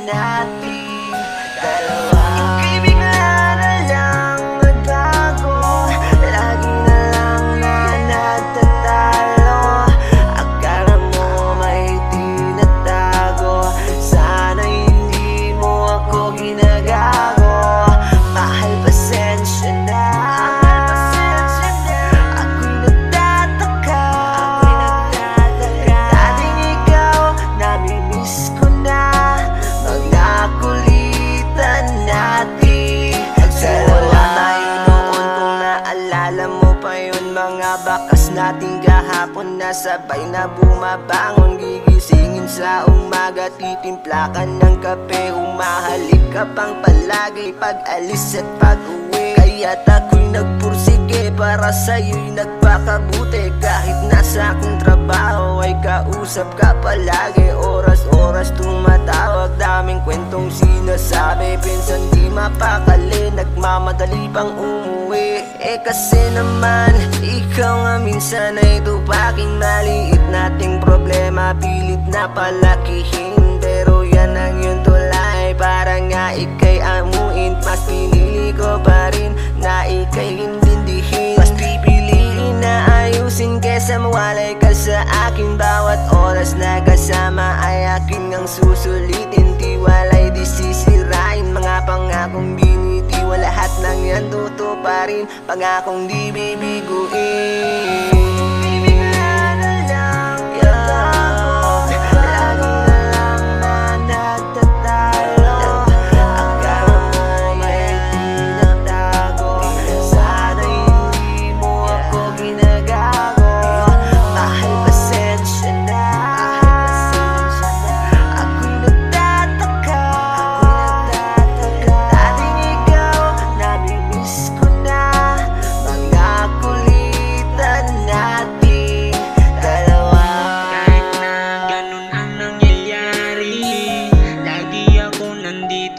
nating dalawa. Ika'y bigla na lang nagbago, lagi na lang na nagtatalo. Akala mo may tinatago, sana hindi mo ako ginagago. Mahal, pasensya na, ako'y nagtataka. Dating ikaw, namimiss ko na, mga kulitan natin dalawa. Tayo noon, kung naalala mo pa yun, mga bakas nating gahapon na sabay na bumabangon. Gigisingin sa umaga, titimpla ka ng kape, humahalik ka pang palagi pag-alis at pag-uwi. Kaya't ako'y nagpursige para sa'yo'y nagpakabuti. Kahit nasa aking trabaho ay kausap ka palagi, oras-oras tumatawag, daming kwentong sinasabi. Pinsan di mapakali, nagmamadali pang umuwi. Kasi naman, ikaw nga minsan ay tupaking maliit nating problema, pilit na palakihin. Pero yan ang iyong tulay, para nga ika'y amuin. Mas pinili ko pa rin na ika'y intindihin. Mas pipiliin na ayusin kesa mawalay ka sa akin. Bawat oras na kasama ay akin ang susulitin. Tiwalay di sisirain, mga pangakong binitiwa, lahat ng yan tutuparin, pangakong di bibiguin.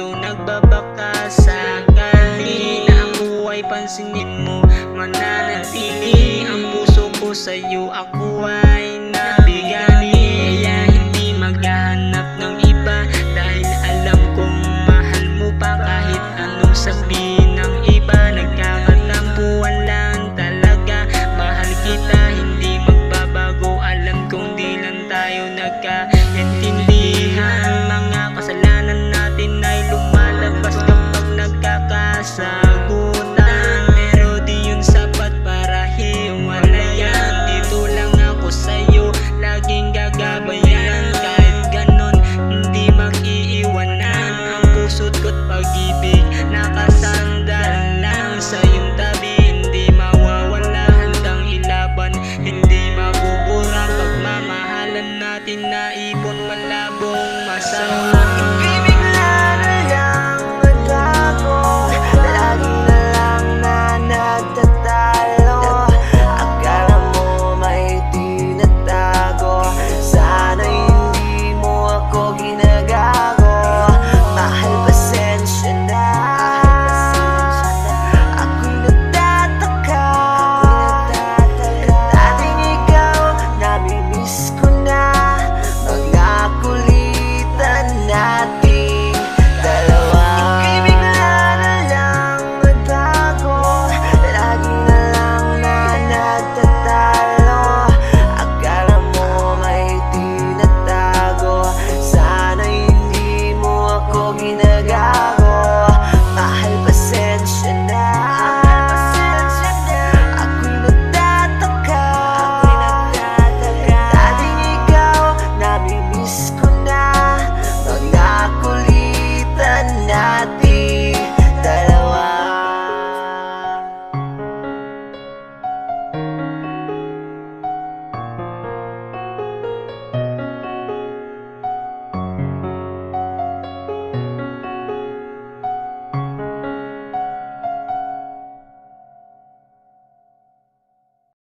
Nagbabaka sakali na ang buhay pansinin mo, mananatili ang puso ko sa'yo. Ako ay nabigani, kaya hindi maghahanap ng iba, dahil alam kong mahal mo pa kahit anong sabihin ng iba. Nagkakatampuan lang talaga, mahal kita, hindi magbabago. Alam kong di lang tayo nagkaintindihan, mga kasalanan natin ay lumalabas kapag nagkakasagutan. Pero di yun sapat para hiwalayan. Dito lang ako sa'yo, laging gagabayan. Kahit ganon, hindi mag-iiwanan. Ang puso't ko't pag-ibig, nakasandal lang sa iyong tabi. Hindi mawawala, handang ilaban, hindi mabubura. Pagmamahalan natin na ibon malabong masama.